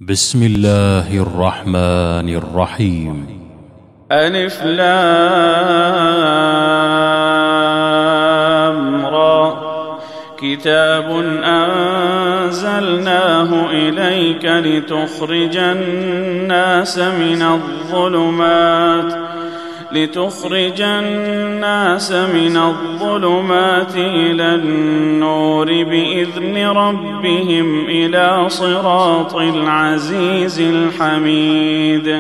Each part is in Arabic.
بسم الله الرحمن الرحيم. ألف لام را. كتاب أنزلناه إليك لتخرج الناس من الظلمات إلى النور بإذن ربهم إلى صراط العزيز الحميد.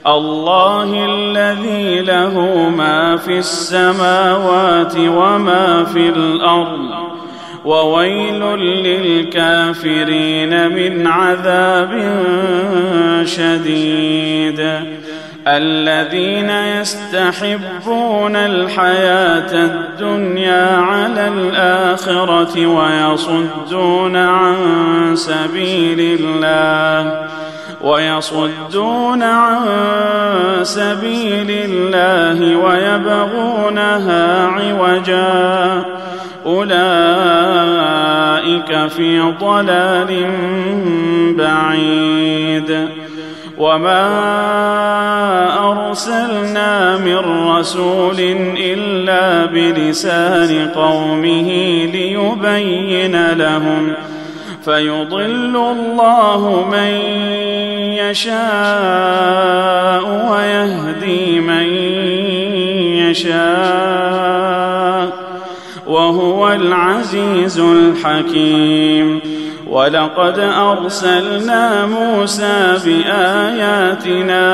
الله الذي له ما في السماوات وما في الأرض، وويل للكافرين من عذاب شديد. الذين يستحبون الحياة الدنيا على الآخرة ويصدون عن سبيل الله ويبغونها عوجا، أولئك في ضلال بعيد. وما أرسلنا من رسول إلا بلسان قومه ليبين لهم، فيضل الله من يشاء ويهدي من يشاء، وهو العزيز الحكيم. ولقد أرسلنا موسى بآياتنا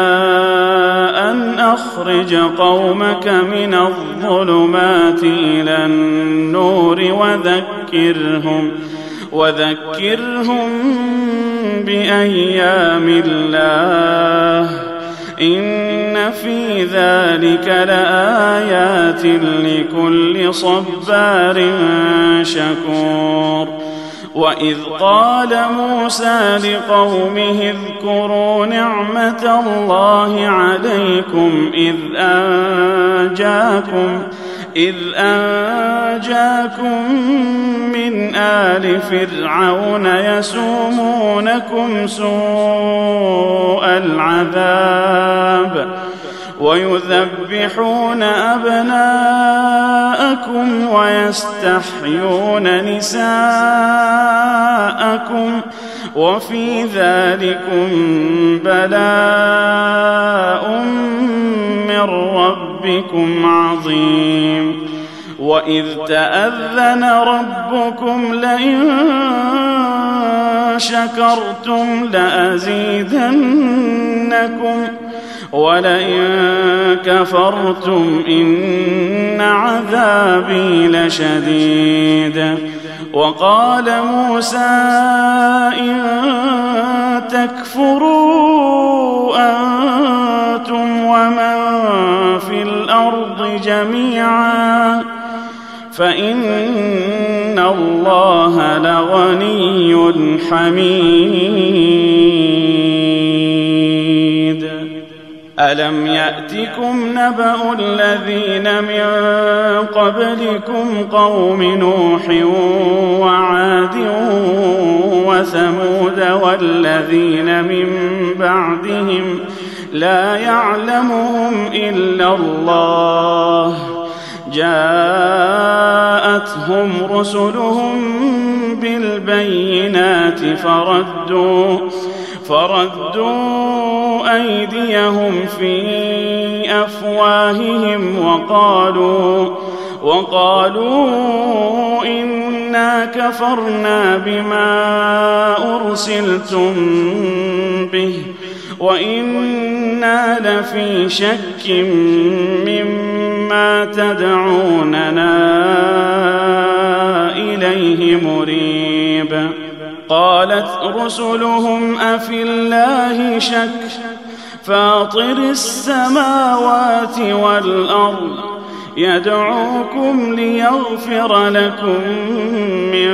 أن أخرج قومك من الظلمات إلى النور وذكرهم بأيام الله، إن في ذلك لآيات لكل صبار شكور. وإذ قال موسى لقومه اذكروا نعمة الله عليكم إذ أنجاكم من آل فرعون يسومونكم سوء العذاب ويذبحون أبناءكم ويستحيون نساءكم، وفي ذلكم بلاء من ربكم عظيم. وإذ تأذن ربكم لئن شكرتم لأزيدنكم ولئن كفرتم إن عذابي لشديد. وقال موسى إن تكفروا أنتم ومن في الأرض جميعا فإن الله لغني حميد. ألم يأتكم نبأ الذين من قبلكم قوم نوح وعاد وثمود والذين من بعدهم لا يعلمهم إلا الله، جاءتهم رسلهم بالبينات فردوا أيديهم في أفواههم وقالوا إنا كفرنا بما أرسلتم به وإنا لفي شك مما تدعوننا إليه مريب. قالت رسلهم أفي الله شك فاطر السماوات والأرض يدعوكم ليغفر لكم من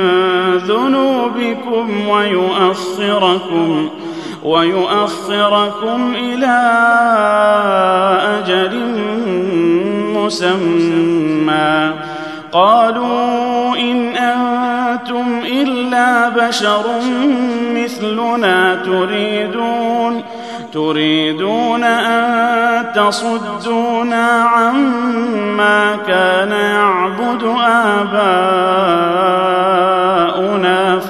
ذنوبكم ويؤخركم إلى أجل مسمى. قالوا إن أنتم إلا بشر مثلنا تريدون أن تصدونا عما كان يعبد آباؤنا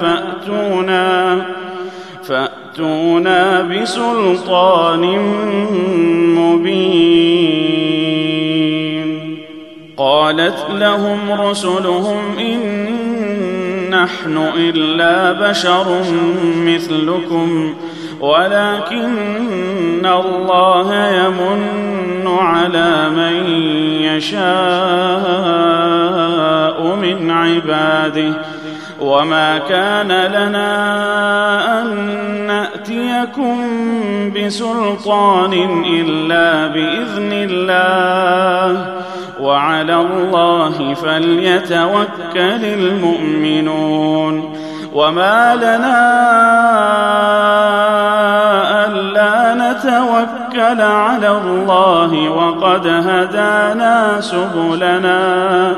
فأتونا بسلطان مبين. قالت لهم رسلهم إن نحن إلا بشر مثلكم ولكن الله يمن على من يشاء من عباده وما كان لنا أن نأتيكم بسلطان إلا بإذن الله وعلى الله فليتوكل المؤمنون. وما لنا ألا نتوكل على الله وقد هدانا سبلنا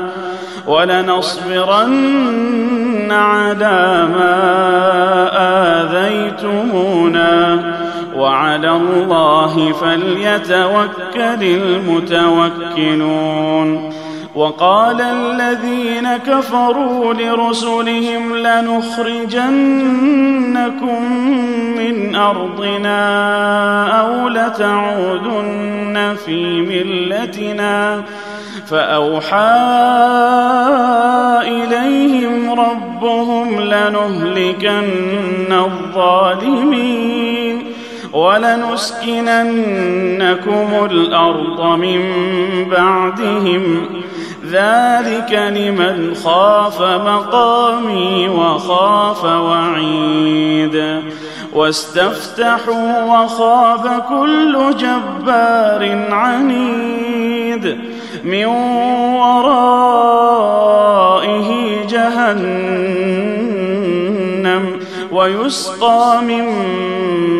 ولنصبرن على ما آذيتمونا وعلى الله فليتوكل المتوكلون. وقال الذين كفروا لرسلهم لنخرجنكم من أرضنا أو لتعودن في ملتنا فأوحى إليهم ربهم لنهلكن الظالمين ولنسكننكم الأرض من بعدهم ذلك لمن خاف مقامي وخاف وعيد. واستفتحوا وخاب كل جبار عنيد من ورائه جهنم ويسقى من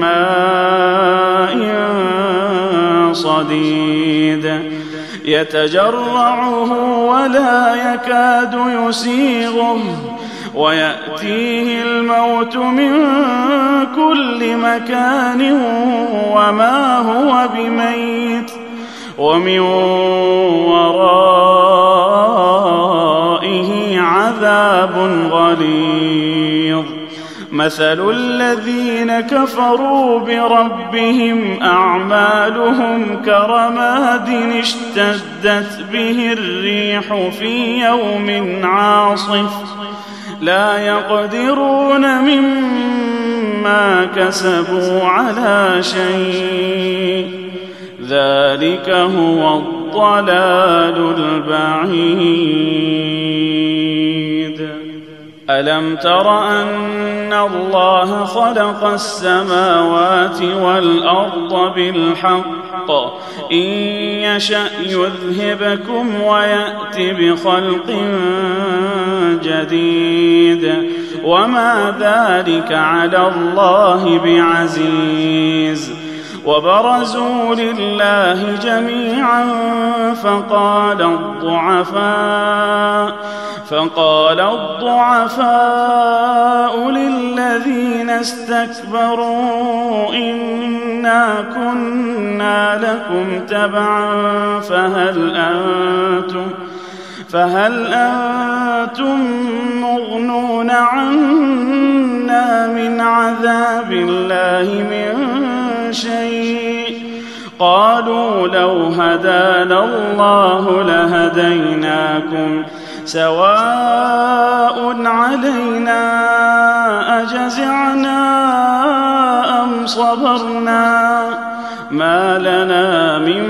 ماء صديد يتجرعه ولا يكاد يسيغه ويأتيه الموت من كل مكان وما هو بميت ومن ورائه عذاب غليظ. مثل الذين كفروا بربهم أعمالهم كرماد اشتدت به الريح في يوم عاصف لا يقدرون مما كسبوا على شيء ذلك هو الضلال البعيد. ألم تر أن الله خلق السماوات والأرض بالحق إن يشأ يذهبكم ويأت بخلق جديد وما ذلك على الله بعزيز. وبرزوا لله جميعا فقال الضعفاء للذين استكبروا إنا كنا لكم تبعا فهل أنتم مغنون عنا من عذاب الله من شيء قالوا لو هدانا الله لهديناكم سواء علينا أجزعنا أم صبرنا ما لنا من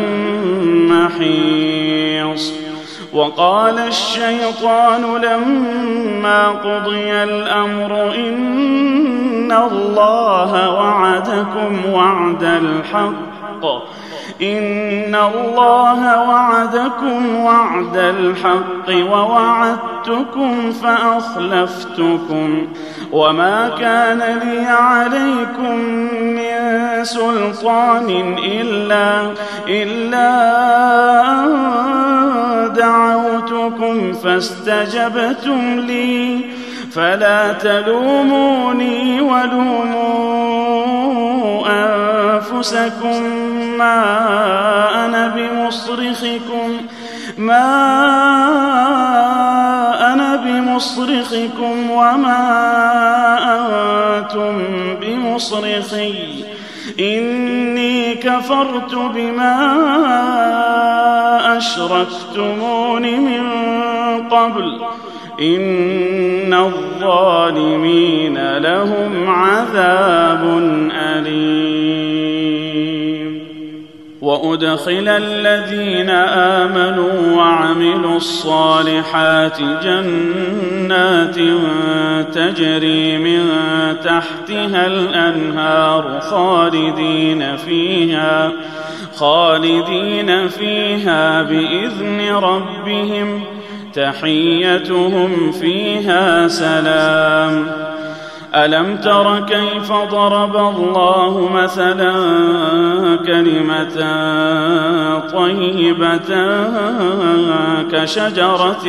محيص. وقال الشيطان لما قضي الأمر إن الله وعدكم وعد الحق ووعدتكم فأخلفتكم وما كان لي عليكم من سلطان إلا أن فلا تلوموني ولوموا أنفسكم ما أنا بمصرخكم وما أنتم بمصرخي إني كفرت بما أشركتمون من قبل إن الظالمين لهم عذاب أليم. وأدخل الذين آمنوا وعملوا الصالحات جنات تجري من تحتها الأنهار خالدين فيها بإذن ربهم تحيتهم فيها سلام. ألم تر كيف ضرب الله مثلا كلمة طيبة كشجرة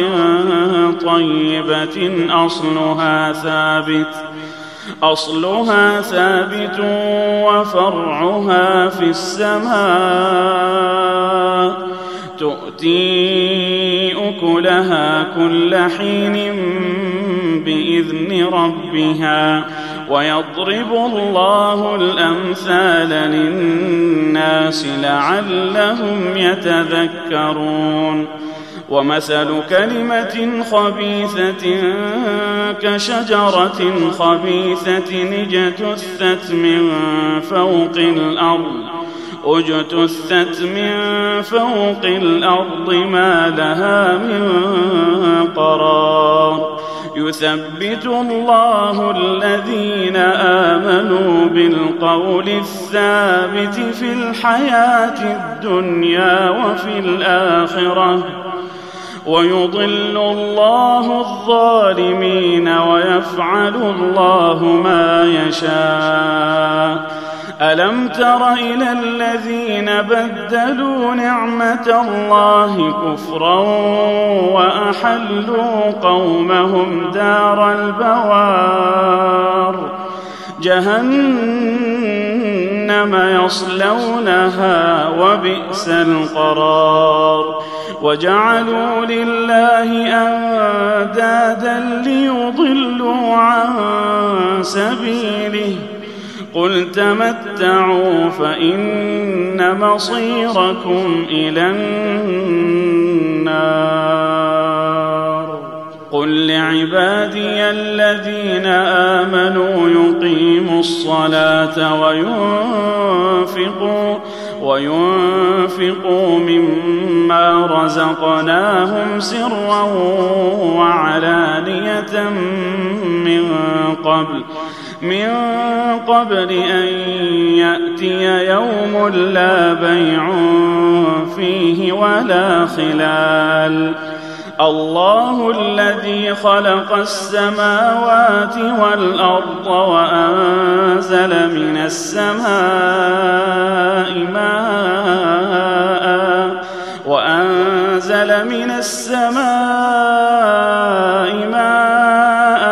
طيبة أصلها ثابت وفرعها في السماء تؤتي أكلها كل حين بإذن ربها ويضرب الله الأمثال للناس لعلهم يتذكرون. ومثل كلمة خبيثة كشجرة خبيثة اجتثت من فوق الأرض ما لها من قرار. يثبت الله الذين آمنوا بالقول الثابت في الحياة الدنيا وفي الآخرة ويضل الله الظالمين ويفعل الله ما يشاء. ألم تر إلى الذين بدلوا نعمة الله كفرا وأحلوا قومهم دار البوار جهنم يصلونها وبئس القرار. وجعلوا لله أندادا ليضلوا عن سبيله قل تمتعوا فإن مصيركم إلى النار. قل لعبادي الذين آمنوا يقيموا الصلاة وينفقوا مما رزقناهم سرا وعلانية من قبل أن يأتي يوم لا بيع فيه ولا خلال. الله الذي خلق السماوات والأرض وأنزل من السماء ماء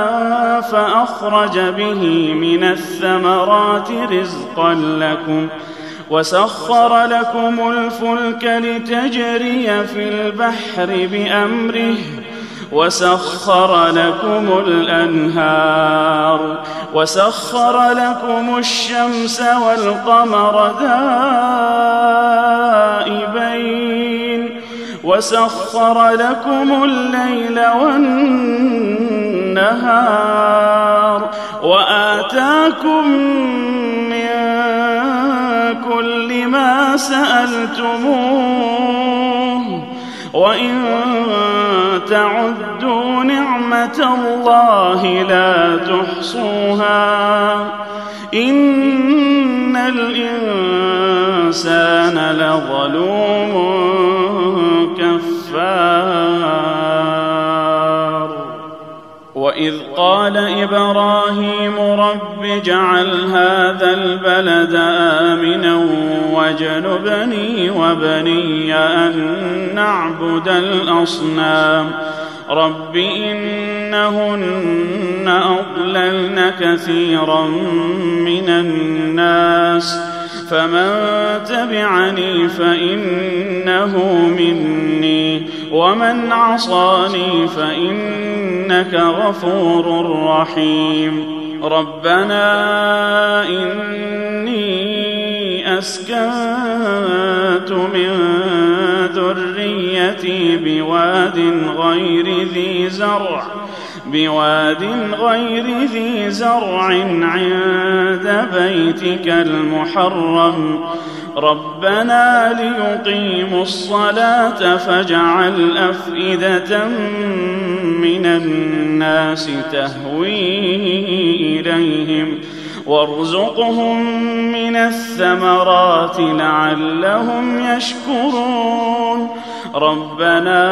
فأخرج به من الثمرات رزقا لكم وسخر لكم الفلك لتجري في البحر بأمره وسخر لكم الأنهار وسخر لكم الشمس والقمر دائبين وسخر لكم الليل والنهار وآتاكم من كل ما سألتموه وإن تعدوا نعمة الله لا تحصوها إن الإنسان لظلوم كفار. وإذ قال إبراهيم رب اجعل هذا البلد آمنا واجنبني وبني أن نعبد الأصنام رب إنهن أضللن كثيرا من الناس فمن تبعني فإنه مني ومن عصاني فإنك غفور رحيم ربنا إني أسكنت من ذريتي بواد غير ذي زرع عند بيتك المحرم ربنا ليقيموا الصلاة فاجعل أفئدة من الناس تهوي إليهم وارزقهم من الثمرات لعلهم يشكرون ربنا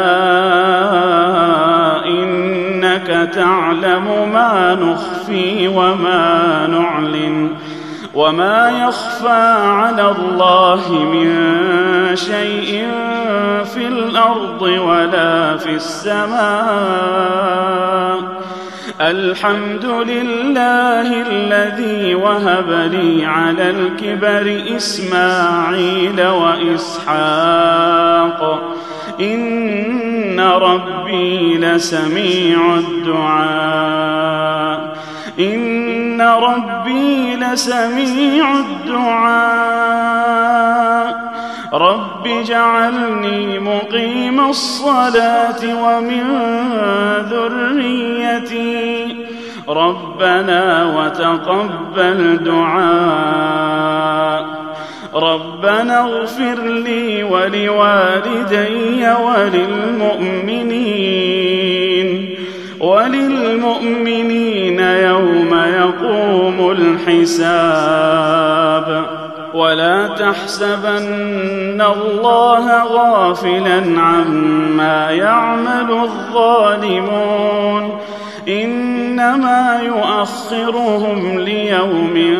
إنك تعلم ما نخفي وما نعلن وما يخفى على الله من شيء في الأرض ولا في السماء الحمد لله الذي وهب لي على الكبر إسماعيل وإسحاق إن ربي لسميع الدعاء رب اجعلني مقيم الصلاة ومن ذريتي ربنا وتقبل دعاء ربنا اغفر لي ولوالدي وللمؤمنين يوم يقوم الحساب ولا تحسبن الله غافلا عما يعمل الظالمون إنما يؤخرهم ليوم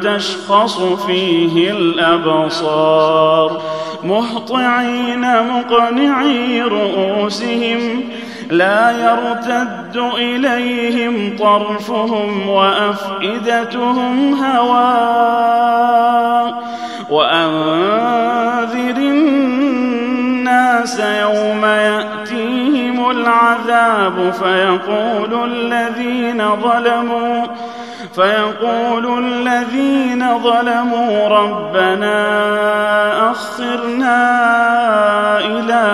تشخص فيه الأبصار مهطعين مقنعي رؤوسهم لا يرتد إليهم طرفهم وأفئدتهم هواء وأنذر الناس يوم يأتيهم العذاب فيقول الذين ظلموا ربنا أخرنا إلى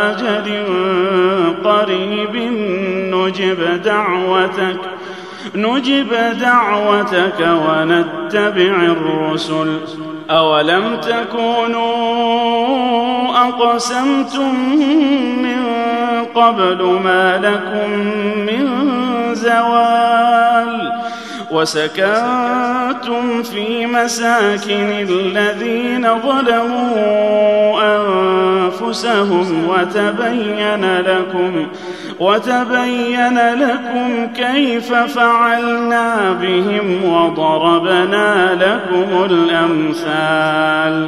أجل قريب نجب دعوتك ونتبع الرسل أولم تكونوا أقسمتم من قبل ما لكم من زوال وسكنتم في مساكن الذين ظلموا أنفسهم وتبين لكم كيف فعلنا بهم وضربنا لكم الأمثال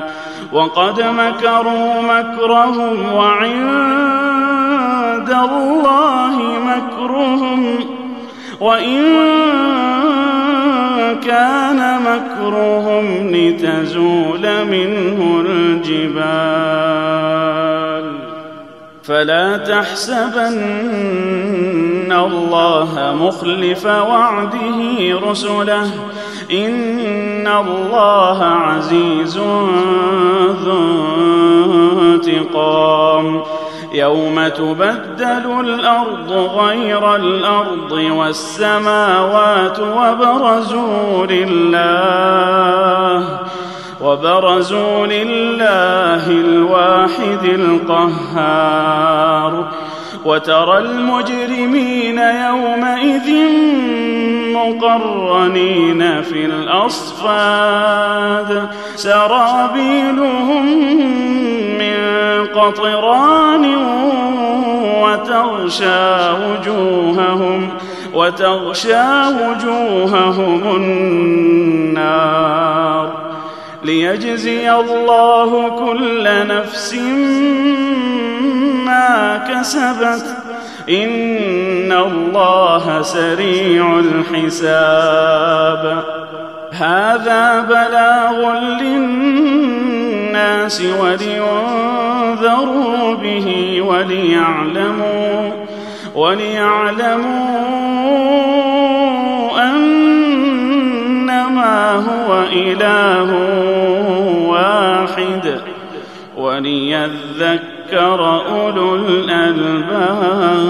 وقد مكروا مكرهم وعند الله مكرهم وإن كان مكرهم لتزول منه الجبال فلا تحسبن الله مخلف وعده رسله إن الله عزيز ذو انتقام يوم تبدل الأرض غير الأرض والسماوات وبرزوا لله الواحد القهار وترى المجرمين يومئذ مقرنين في الأصفاد سرابيلهم من قطران وتغشى وجوههم النار ليجزي الله كل نفس ما كسبت إن الله سريع الحساب هذا بلاغ للناس ولينذروا به وليعلموا أنما هو إله واحد وليذكر أولو الألباب.